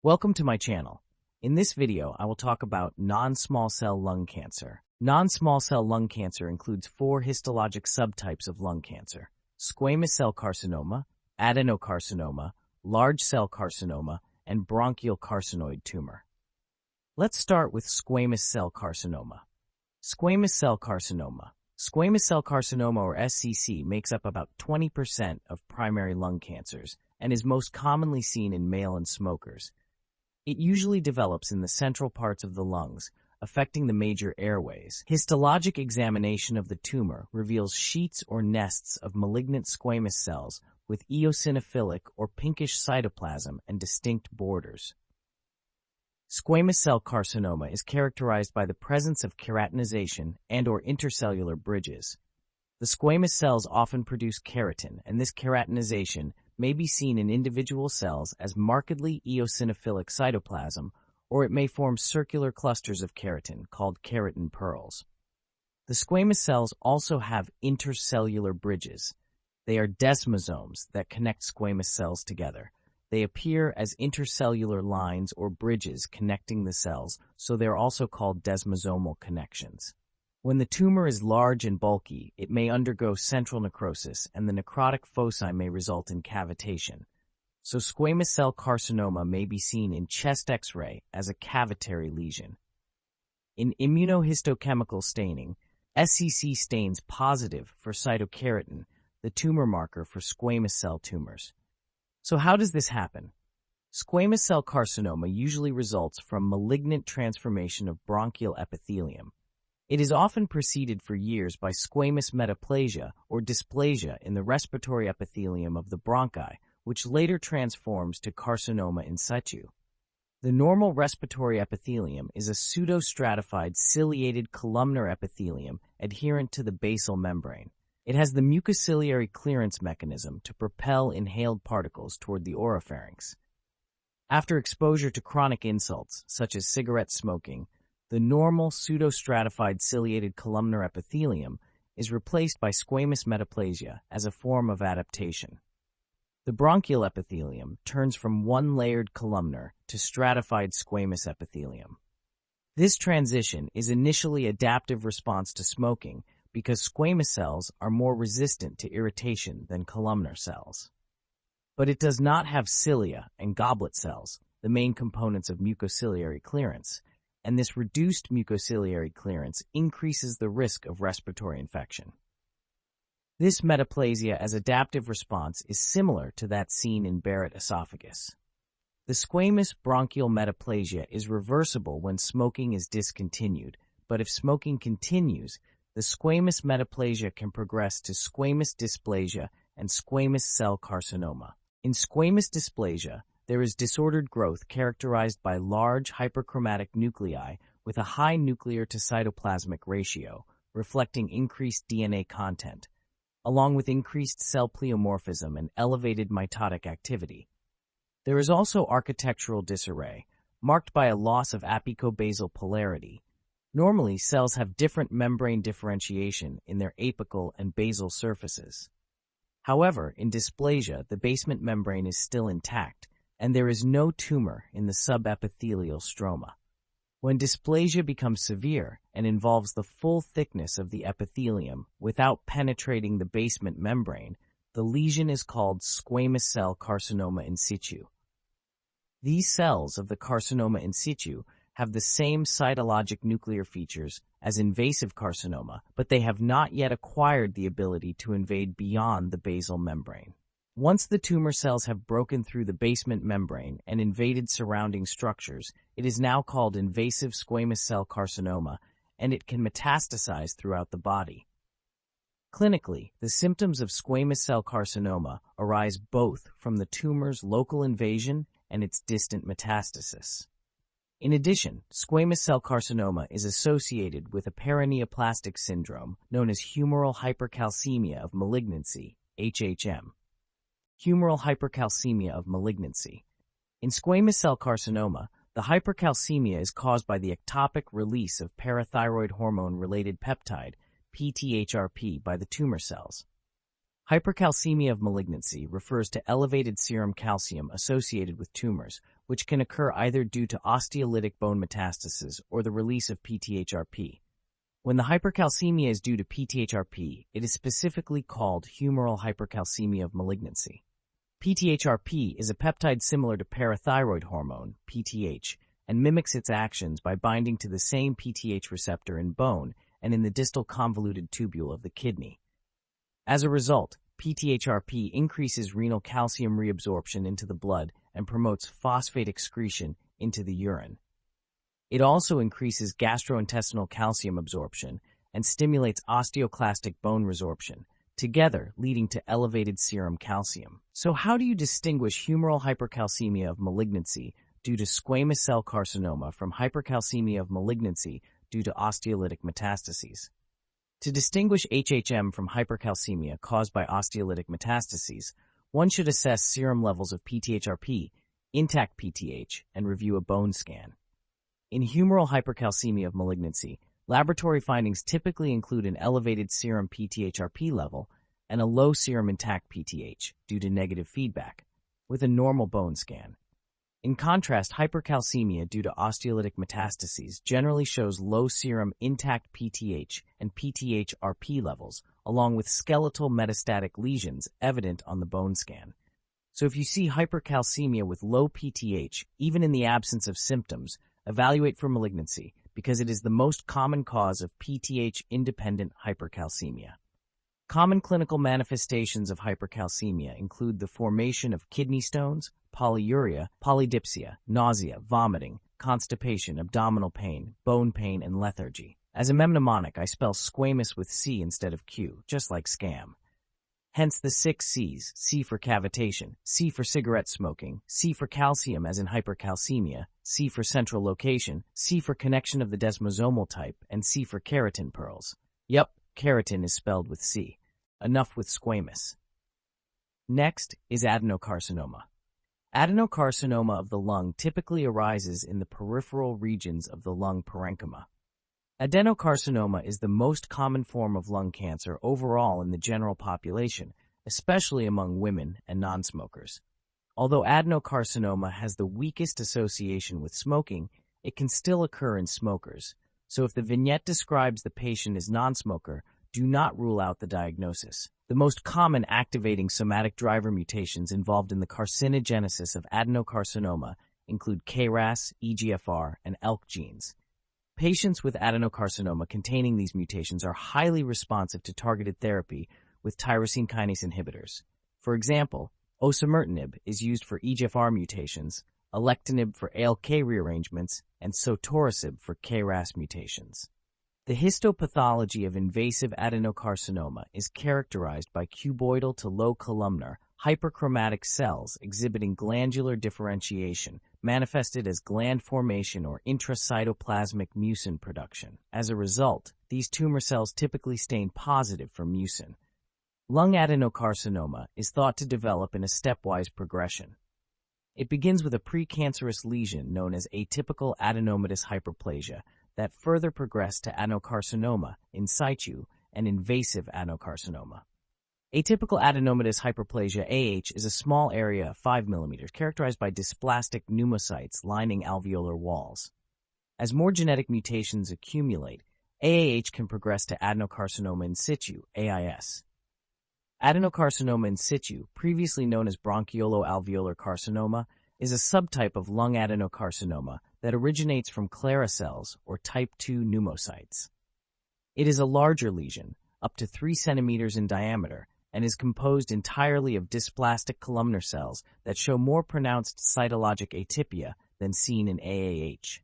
Welcome to my channel. In this video, I will talk about non-small cell lung cancer. Non-small cell lung cancer includes 4 histologic subtypes of lung cancer: squamous cell carcinoma, adenocarcinoma, large cell carcinoma, and bronchial carcinoid tumor. Let's start with squamous cell carcinoma. Squamous cell carcinoma. Squamous cell carcinoma, or SCC, makes up about 20% of primary lung cancers and is most commonly seen in male and smokers. It usually develops in the central parts of the lungs, affecting the major airways. Histologic examination of the tumor reveals sheets or nests of malignant squamous cells with eosinophilic or pinkish cytoplasm and distinct borders. Squamous cell carcinoma is characterized by the presence of keratinization and/or intercellular bridges. The squamous cells often produce keratin, and this keratinization may be seen in individual cells as markedly eosinophilic cytoplasm, or it may form circular clusters of keratin called keratin pearls. The squamous cells also have intercellular bridges. They are desmosomes that connect squamous cells together. They appear as intercellular lines or bridges connecting the cells, so they are also called desmosomal connections. When the tumor is large and bulky, it may undergo central necrosis, and the necrotic foci may result in cavitation. So squamous cell carcinoma may be seen in chest X-ray as a cavitary lesion. In immunohistochemical staining, SCC stains positive for cytokeratin, the tumor marker for squamous cell tumors. So how does this happen? Squamous cell carcinoma usually results from malignant transformation of bronchial epithelium. It is often preceded for years by squamous metaplasia or dysplasia in the respiratory epithelium of the bronchi, which later transforms to carcinoma in situ. The normal respiratory epithelium is a pseudostratified ciliated columnar epithelium adherent to the basal membrane. It has the mucociliary clearance mechanism to propel inhaled particles toward the oropharynx. After exposure to chronic insults, such as cigarette smoking, the normal pseudostratified ciliated columnar epithelium is replaced by squamous metaplasia as a form of adaptation. The bronchial epithelium turns from one-layered columnar to stratified squamous epithelium. This transition is initially adaptive response to smoking because squamous cells are more resistant to irritation than columnar cells. But it does not have cilia and goblet cells, the main components of mucociliary clearance, and this reduced mucociliary clearance increases the risk of respiratory infection. This metaplasia as adaptive response is similar to that seen in Barrett esophagus. The squamous bronchial metaplasia is reversible when smoking is discontinued, but if smoking continues, the squamous metaplasia can progress to squamous dysplasia and squamous cell carcinoma. In squamous dysplasia, there is disordered growth characterized by large hyperchromatic nuclei with a high nuclear to cytoplasmic ratio, reflecting increased DNA content, along with increased cell pleomorphism and elevated mitotic activity. There is also architectural disarray, marked by a loss of apicobasal polarity. Normally, cells have different membrane differentiation in their apical and basal surfaces. However, in dysplasia, the basement membrane is still intact, and there is no tumor in the subepithelial stroma. When dysplasia becomes severe and involves the full thickness of the epithelium without penetrating the basement membrane, the lesion is called squamous cell carcinoma in situ. These cells of the carcinoma in situ have the same cytologic nuclear features as invasive carcinoma, but they have not yet acquired the ability to invade beyond the basal membrane. Once the tumor cells have broken through the basement membrane and invaded surrounding structures, it is now called invasive squamous cell carcinoma, and it can metastasize throughout the body. Clinically, the symptoms of squamous cell carcinoma arise both from the tumor's local invasion and its distant metastasis. In addition, squamous cell carcinoma is associated with a paraneoplastic syndrome known as humoral hypercalcemia of malignancy, HHM. Humoral hypercalcemia of malignancy. In squamous cell carcinoma, the hypercalcemia is caused by the ectopic release of parathyroid hormone-related peptide, PTHrP, by the tumor cells. Hypercalcemia of malignancy refers to elevated serum calcium associated with tumors, which can occur either due to osteolytic bone metastasis or the release of PTHrP. When the hypercalcemia is due to PTHrP, it is specifically called humoral hypercalcemia of malignancy. PTHrP is a peptide similar to parathyroid hormone, PTH, and mimics its actions by binding to the same PTH receptor in bone and in the distal convoluted tubule of the kidney. As a result, PTHrP increases renal calcium reabsorption into the blood and promotes phosphate excretion into the urine. It also increases gastrointestinal calcium absorption and stimulates osteoclastic bone resorption, together leading to elevated serum calcium. So how do you distinguish humoral hypercalcemia of malignancy due to squamous cell carcinoma from hypercalcemia of malignancy due to osteolytic metastases? To distinguish HHM from hypercalcemia caused by osteolytic metastases, one should assess serum levels of PTHrP, intact PTH, and review a bone scan. In humoral hypercalcemia of malignancy, laboratory findings typically include an elevated serum PTHrP level and a low serum intact PTH due to negative feedback, with a normal bone scan. In contrast, hypercalcemia due to osteolytic metastases generally shows low serum intact PTH and PTHrP levels, along with skeletal metastatic lesions evident on the bone scan. So if you see hypercalcemia with low PTH, even in the absence of symptoms, evaluate for malignancy because it is the most common cause of PTH-independent hypercalcemia. Common clinical manifestations of hypercalcemia include the formation of kidney stones, polyuria, polydipsia, nausea, vomiting, constipation, abdominal pain, bone pain, and lethargy. As a mnemonic, I spell squamous with C instead of Q, just like scam. Hence the 6 C's: C for cavitation, C for cigarette smoking, C for calcium as in hypercalcemia, C for central location, C for connection of the desmosomal type, and C for keratin pearls. Yep, keratin is spelled with C. Enough with squamous. Next is adenocarcinoma. Adenocarcinoma of the lung typically arises in the peripheral regions of the lung parenchyma. Adenocarcinoma is the most common form of lung cancer overall in the general population, especially among women and non-smokers. Although adenocarcinoma has the weakest association with smoking, it can still occur in smokers. So if the vignette describes the patient as non-smoker, do not rule out the diagnosis. The most common activating somatic driver mutations involved in the carcinogenesis of adenocarcinoma include KRAS, EGFR, and ALK genes. Patients with adenocarcinoma containing these mutations are highly responsive to targeted therapy with tyrosine kinase inhibitors. For example, osimertinib is used for EGFR mutations, alectinib for ALK rearrangements, and sotorasib for KRAS mutations. The histopathology of invasive adenocarcinoma is characterized by cuboidal to low columnar, hyperchromatic cells exhibiting glandular differentiation, manifested as gland formation or intracytoplasmic mucin production. As a result, these tumor cells typically stain positive for mucin. Lung adenocarcinoma is thought to develop in a stepwise progression. It begins with a precancerous lesion known as atypical adenomatous hyperplasia that further progressed to adenocarcinoma in situ and invasive adenocarcinoma. Atypical adenomatous hyperplasia AH is a small area of 5 mm characterized by dysplastic pneumocytes lining alveolar walls. As more genetic mutations accumulate, AAH can progress to adenocarcinoma in situ, AIS. Adenocarcinoma in situ, previously known as bronchioloalveolar carcinoma, is a subtype of lung adenocarcinoma that originates from Clara cells or type 2 pneumocytes. It is a larger lesion, up to 3 cm in diameter, and is composed entirely of dysplastic columnar cells that show more pronounced cytologic atypia than seen in AAH.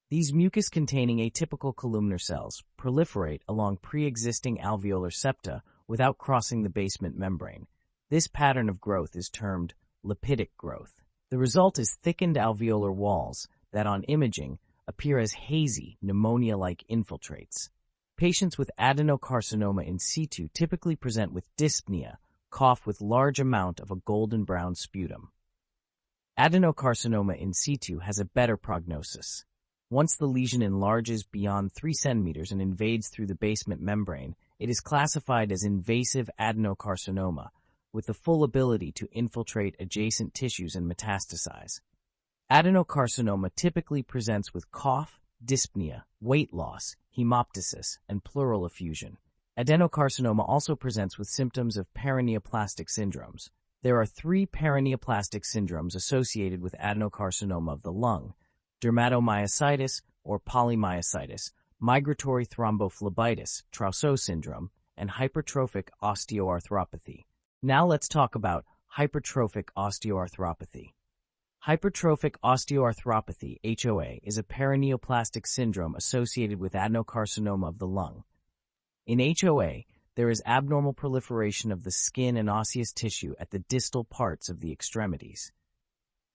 These mucus-containing atypical columnar cells proliferate along pre-existing alveolar septa without crossing the basement membrane. This pattern of growth is termed lipidic growth. The result is thickened alveolar walls that on imaging appear as hazy, pneumonia-like infiltrates. Patients with adenocarcinoma in situ typically present with dyspnea, cough with large amount of a golden brown sputum. Adenocarcinoma in situ has a better prognosis. Once the lesion enlarges beyond 3 cm and invades through the basement membrane, it is classified as invasive adenocarcinoma, with the full ability to infiltrate adjacent tissues and metastasize. Adenocarcinoma typically presents with cough, dyspnea, weight loss, hemoptysis, and pleural effusion. Adenocarcinoma also presents with symptoms of paraneoplastic syndromes. There are 3 paraneoplastic syndromes associated with adenocarcinoma of the lung: dermatomyositis or polymyositis, migratory thrombophlebitis, Trousseau syndrome, and hypertrophic osteoarthropathy. Now let's talk about hypertrophic osteoarthropathy. Hypertrophic osteoarthropathy, HOA, is a paraneoplastic syndrome associated with adenocarcinoma of the lung. In HOA, there is abnormal proliferation of the skin and osseous tissue at the distal parts of the extremities.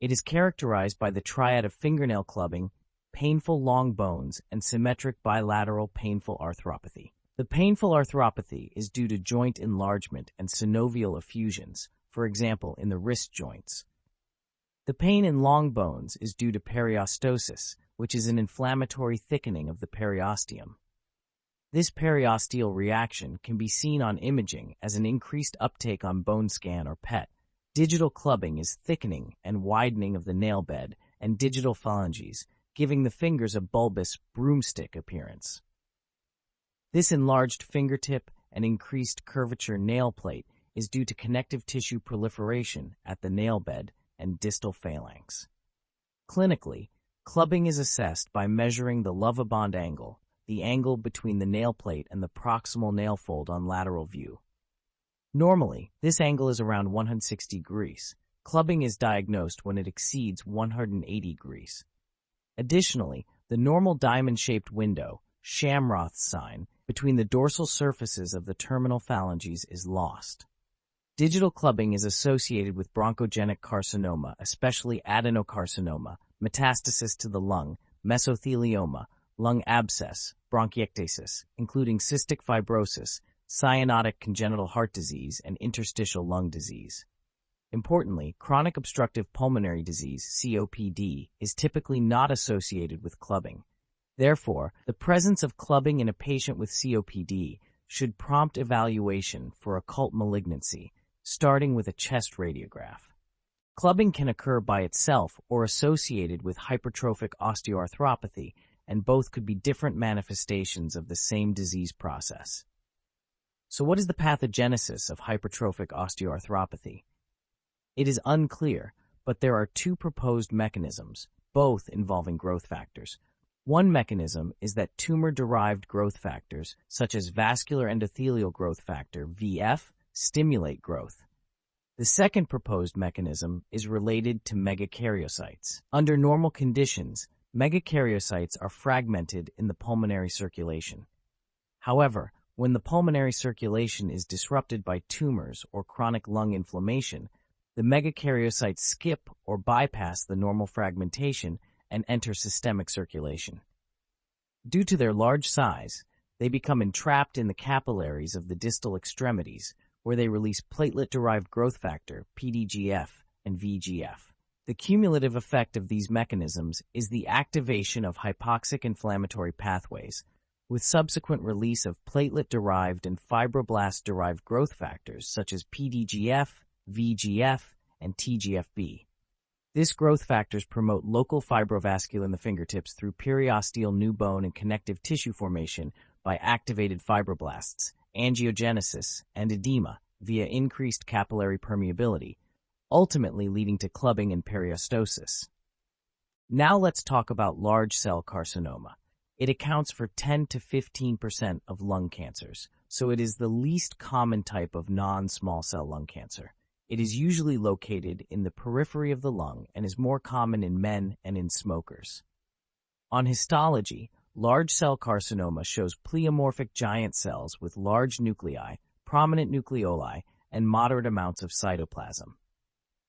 It is characterized by the triad of fingernail clubbing, painful long bones, and symmetric bilateral painful arthropathy. The painful arthropathy is due to joint enlargement and synovial effusions, for example, in the wrist joints. The pain in long bones is due to periostosis, which is an inflammatory thickening of the periosteum. This periosteal reaction can be seen on imaging as an increased uptake on bone scan or PET. Digital clubbing is thickening and widening of the nail bed and digital phalanges, giving the fingers a bulbous broomstick appearance. This enlarged fingertip and increased curvature nail plate is due to connective tissue proliferation at the nail bed and distal phalanx. Clinically, clubbing is assessed by measuring the Lovibond angle, the angle between the nail plate and the proximal nail fold on lateral view. Normally, this angle is around 160 degrees. Clubbing is diagnosed when it exceeds 180 degrees. Additionally, the normal diamond-shaped window, Shamroth's sign, between the dorsal surfaces of the terminal phalanges is lost. Digital clubbing is associated with bronchogenic carcinoma, especially adenocarcinoma, metastasis to the lung, mesothelioma, lung abscess, bronchiectasis, including cystic fibrosis, cyanotic congenital heart disease, and interstitial lung disease. Importantly, chronic obstructive pulmonary disease, COPD, is typically not associated with clubbing. Therefore, the presence of clubbing in a patient with COPD should prompt evaluation for occult malignancy, starting with a chest radiograph. Clubbing can occur by itself or associated with hypertrophic osteoarthropathy, and both could be different manifestations of the same disease process. So what is the pathogenesis of hypertrophic osteoarthropathy? It is unclear, but there are 2 proposed mechanisms, both involving growth factors. One mechanism is that tumor-derived growth factors, such as vascular endothelial growth factor, VF, stimulate growth. The second proposed mechanism is related to megakaryocytes. Under normal conditions, megakaryocytes are fragmented in the pulmonary circulation. However, when the pulmonary circulation is disrupted by tumors or chronic lung inflammation, the megakaryocytes skip or bypass the normal fragmentation and enter systemic circulation. Due to their large size, they become entrapped in the capillaries of the distal extremities, where they release platelet-derived growth factor, PDGF, and VGF. The cumulative effect of these mechanisms is the activation of hypoxic inflammatory pathways, with subsequent release of platelet-derived and fibroblast-derived growth factors such as PDGF, VGF, and TGFB. These growth factors promote local fibrovascular in the fingertips through periosteal new bone and connective tissue formation by activated fibroblasts, angiogenesis, and edema via increased capillary permeability, ultimately leading to clubbing and periostosis. Now let's talk about large cell carcinoma. It accounts for 10 to 15% of lung cancers, so it is the least common type of non-small cell lung cancer. It is usually located in the periphery of the lung and is more common in men and in smokers. On histology, large cell carcinoma shows pleomorphic giant cells with large nuclei, prominent nucleoli, and moderate amounts of cytoplasm.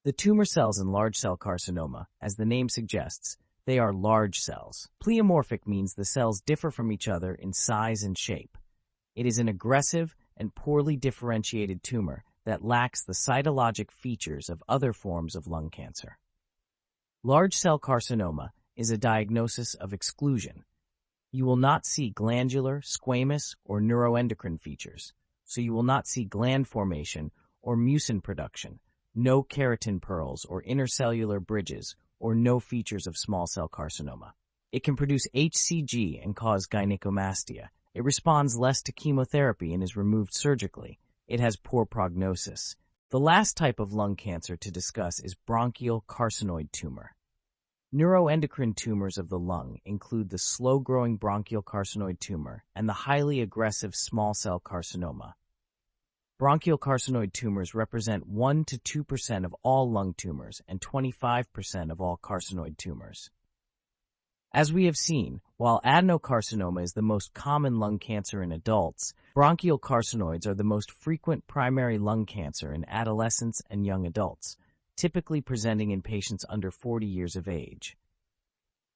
The tumor cells in large cell carcinoma, as the name suggests, they are large cells. Pleomorphic means the cells differ from each other in size and shape. It is an aggressive and poorly differentiated tumor that lacks the cytologic features of other forms of lung cancer. Large cell carcinoma is a diagnosis of exclusion. You will not see glandular, squamous, or neuroendocrine features, so you will not see gland formation or mucin production, no keratin pearls or intercellular bridges, or no features of small cell carcinoma. It can produce HCG and cause gynecomastia. It responds less to chemotherapy and is removed surgically. It has poor prognosis. The last type of lung cancer to discuss is bronchial carcinoid tumor. Neuroendocrine tumors of the lung include the slow-growing bronchial carcinoid tumor and the highly aggressive small cell carcinoma. Bronchial carcinoid tumors represent 1 to 2% of all lung tumors and 25% of all carcinoid tumors. As we have seen, while adenocarcinoma is the most common lung cancer in adults, bronchial carcinoids are the most frequent primary lung cancer in adolescents and young adults, typically presenting in patients under 40 years of age.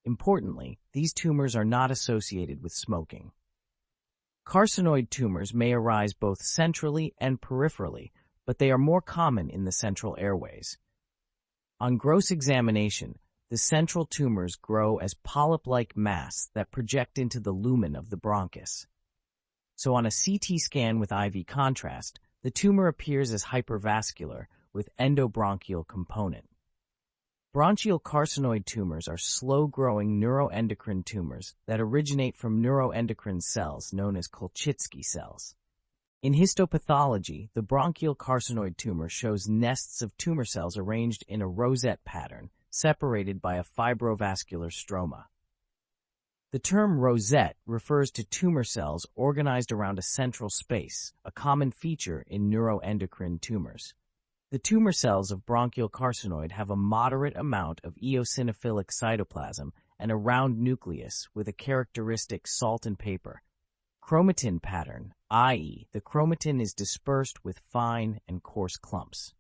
Importantly, these tumors are not associated with smoking. Carcinoid tumors may arise both centrally and peripherally, but they are more common in the central airways. On gross examination, the central tumors grow as polyp-like mass that project into the lumen of the bronchus. So on a CT scan with IV contrast, the tumor appears as hypervascular with endobronchial component. Bronchial carcinoid tumors are slow-growing neuroendocrine tumors that originate from neuroendocrine cells known as Kolchitsky cells. In histopathology, the bronchial carcinoid tumor shows nests of tumor cells arranged in a rosette pattern, separated by a fibrovascular stroma. The term rosette refers to tumor cells organized around a central space, a common feature in neuroendocrine tumors. The tumor cells of bronchial carcinoid have a moderate amount of eosinophilic cytoplasm and a round nucleus with a characteristic salt and paper chromatin pattern, i.e., the chromatin is dispersed with fine and coarse clumps.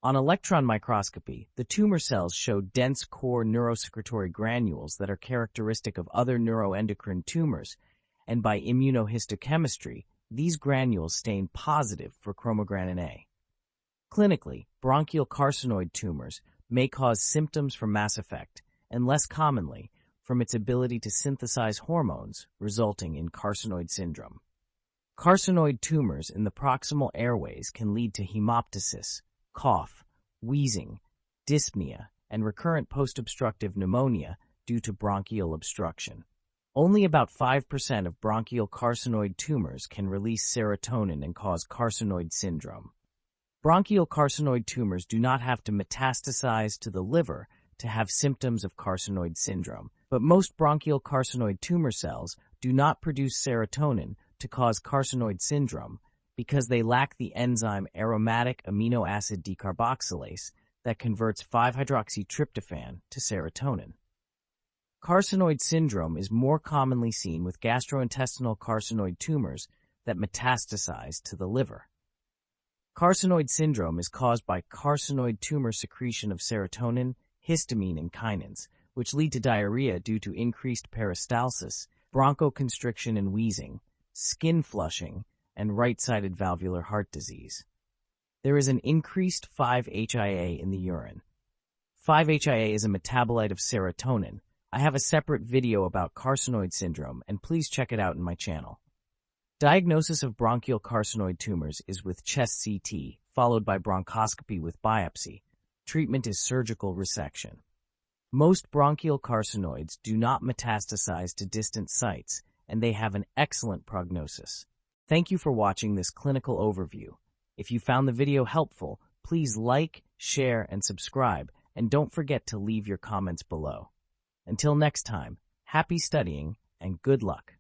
On electron microscopy, the tumor cells show dense core neurosecretory granules that are characteristic of other neuroendocrine tumors, and by immunohistochemistry, these granules stain positive for chromogranin A. Clinically, bronchial carcinoid tumors may cause symptoms from mass effect, and less commonly, from its ability to synthesize hormones, resulting in carcinoid syndrome. Carcinoid tumors in the proximal airways can lead to hemoptysis, cough, wheezing, dyspnea, and recurrent post-obstructive pneumonia due to bronchial obstruction. Only about 5% of bronchial carcinoid tumors can release serotonin and cause carcinoid syndrome. Bronchial carcinoid tumors do not have to metastasize to the liver to have symptoms of carcinoid syndrome, but most bronchial carcinoid tumor cells do not produce serotonin to cause carcinoid syndrome because they lack the enzyme aromatic amino acid decarboxylase that converts 5-hydroxytryptophan to serotonin. Carcinoid syndrome is more commonly seen with gastrointestinal carcinoid tumors that metastasize to the liver. Carcinoid syndrome is caused by carcinoid tumor secretion of serotonin, histamine, and kinins, which lead to diarrhea due to increased peristalsis, bronchoconstriction and wheezing, skin flushing, and right-sided valvular heart disease. There is an increased 5-HIA in the urine. 5-HIA is a metabolite of serotonin. I have a separate video about carcinoid syndrome, and please check it out in my channel. Diagnosis of bronchial carcinoid tumors is with chest CT, followed by bronchoscopy with biopsy. Treatment is surgical resection. Most bronchial carcinoids do not metastasize to distant sites, and they have an excellent prognosis. Thank you for watching this clinical overview. If you found the video helpful, please like, share, and subscribe, and don't forget to leave your comments below. Until next time, happy studying and good luck.